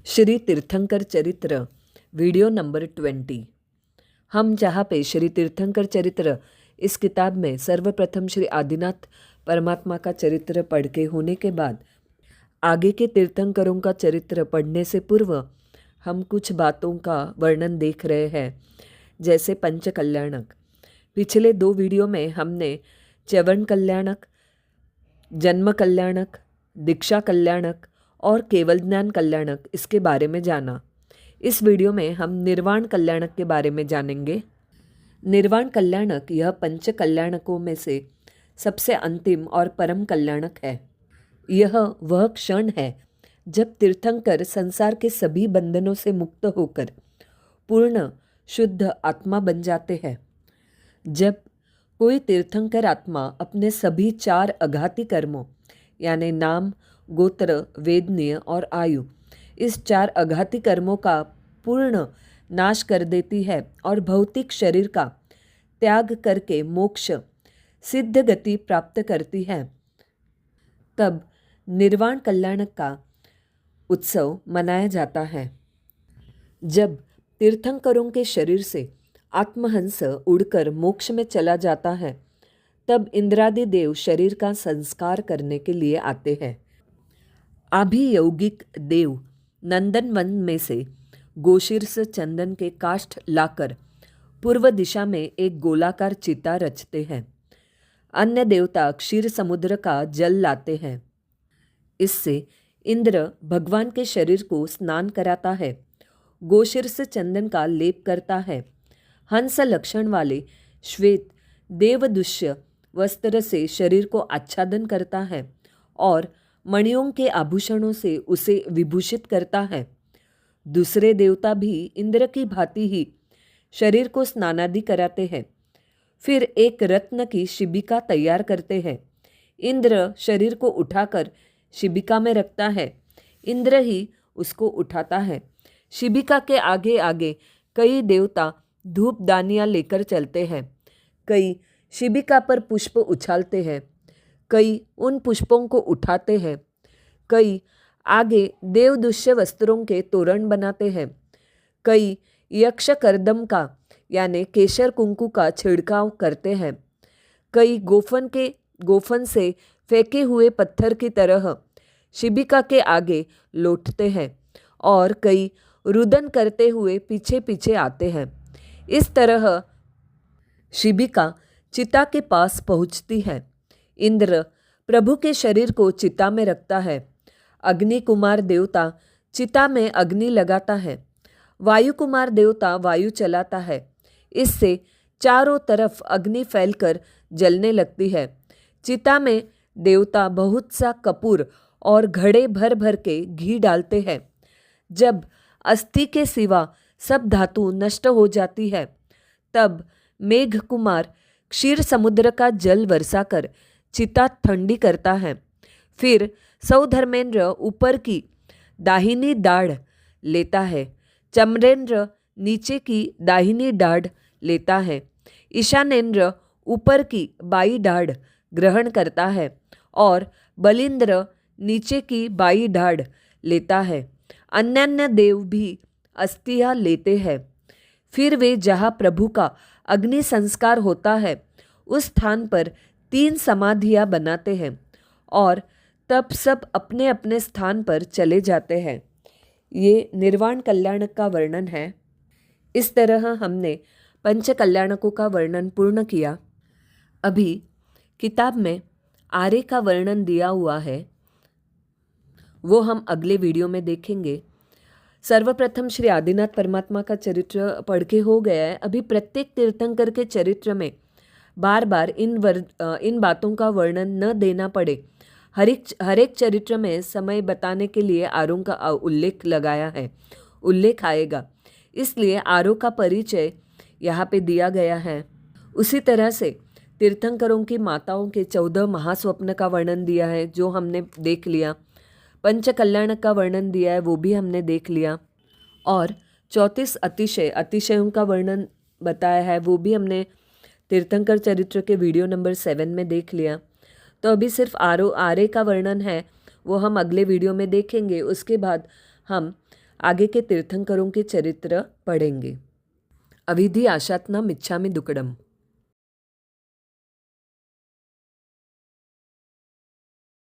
श्री तीर्थंकर चरित्र video number 20। हम जहाँ पे श्री तीर्थंकर चरित्र इस किताब में सर्वप्रथम श्री आदिनाथ परमात्मा का चरित्र पढ़ के होने के बाद आगे के तीर्थंकरों का चरित्र पढ़ने से पूर्व हम कुछ बातों का वर्णन देख रहे हैं, जैसे पंच कल्याणक। पिछले 2 वीडियो में हमने च्यवन कल्याणक, जन्म कल्याणक, दीक्षा कल्याणक और केवल ज्ञान कल्याणक इसके बारे में जाना। इस वीडियो में हम निर्वाण कल्याणक के बारे में जानेंगे। निर्वाण कल्याणक यह पंच कल्याणकों में से सबसे अंतिम और परम कल्याणक है। यह वह क्षण है जब तीर्थंकर संसार के सभी बंधनों से मुक्त होकर पूर्ण शुद्ध आत्मा बन जाते हैं। जब कोई तीर्थंकर आत्मा अपने सभी 4 अघाती कर्मों यानी नाम, गोत्र, वेदनीय और आयु, इस 4 अघाती कर्मों का पूर्ण नाश कर देती है और भौतिक शरीर का त्याग करके मोक्ष सिद्ध गति प्राप्त करती है, तब निर्वाण कल्याणक का उत्सव मनाया जाता है। जब तीर्थंकरों के शरीर से आत्महंस उड़कर मोक्ष में चला जाता है, तब इंद्रादि देव शरीर का संस्कार करने के लिए आते हैं। अभियौगिक देव नंदन वन में से गोशीर्ष चंदन के काष्ठ लाकर पूर्व दिशा में एक गोलाकार चिता रचते हैं। अन्य देवता क्षीर समुद्र का जल लाते हैं। इससे इंद्र भगवान के शरीर को स्नान कराता है, गोशीर्ष चंदन का लेप करता है, हंस लक्षण वाले श्वेत देवदुष्य वस्त्र से शरीर को आच्छादन करता है और मणियों के आभूषणों से उसे विभूषित करता है। दूसरे देवता भी इंद्र की भांति ही शरीर को स्नानादि कराते हैं। फिर एक रत्न की शिबिका तैयार करते हैं। इंद्र शरीर को उठाकर शिबिका में रखता है, इंद्र ही उसको उठाता है। शिबिका के आगे आगे कई देवता धूप दानियाँ लेकर चलते हैं। कई शिबिका पर पुष्प उछालते हैं, कई उन पुष्पों को उठाते हैं, कई आगे देवदुष्य वस्त्रों के तोरण बनाते हैं, कई यक्ष करदम का यानी केशर कुंकु का छिड़काव करते हैं, कई गोफन से फेंके हुए पत्थर की तरह शिबिका के आगे लौटते हैं और कई रुदन करते हुए पीछे पीछे आते हैं। इस तरह शिबिका चिता के पास पहुंचती है। इंद्र प्रभु के शरीर को चिता में रखता है। अग्नि कुमार देवता चिता में अग्नि लगाता है। वायु कुमार देवता वायु चलाता है। इससे चारों तरफ अग्नि फैलकर जलने लगती है। चिता में देवता बहुत सा कपूर और घड़े भर भर के घी डालते हैं। जब अस्थि के सिवा सब धातु नष्ट हो जाती है, तब मेघ कुमार क्षीर समुद्र का जल बरसाकर चिता ठंडी करता है। फिर सौधर्मेंद्र ऊपर की दाहिनी दाढ़ लेता है, चमरेंद्र नीचे की दाहिनी दाढ़ लेता है, ईशानेंद्र ऊपर की बाई दाढ़ ग्रहण करता है और बलिंद्र नीचे की बाई दाढ़ लेता है। अन्यान्य देव भी अस्थियाँ लेते हैं। फिर वे जहाँ प्रभु का अग्नि संस्कार होता है, उस स्थान पर 3 समाधियाँ बनाते हैं और तब सब अपने अपने स्थान पर चले जाते हैं। ये निर्वाण कल्याणक का वर्णन है। इस तरह हमने पंच कल्याणकों का वर्णन पूर्ण किया। अभी किताब में आर्य का वर्णन दिया हुआ है, वो हम अगले वीडियो में देखेंगे। सर्वप्रथम श्री आदिनाथ परमात्मा का चरित्र पढ़ के हो गया है। अभी प्रत्येक तीर्थंकर के चरित्र में बार बार इन बातों का वर्णन न देना पड़े, हर एक चरित्र में समय बताने के लिए आरों का उल्लेख आएगा, इसलिए आरों का परिचय यहाँ पे दिया गया है। उसी तरह से तीर्थंकरों की माताओं के 14 महास्वप्न का वर्णन दिया है, जो हमने देख लिया। पंच कल्याणक का वर्णन दिया है, वो भी हमने देख लिया। और 34 अतिशयों का वर्णन बताया है, वो भी हमने तीर्थंकर चरित्र के वीडियो नंबर 7 में देख लिया। तो अभी सिर्फ आर्य का वर्णन है, वो हम अगले वीडियो में देखेंगे। उसके बाद हम आगे के तीर्थंकरों के चरित्र पढ़ेंगे। अविधि आशात्ना मिच्छामि दुक्कडम।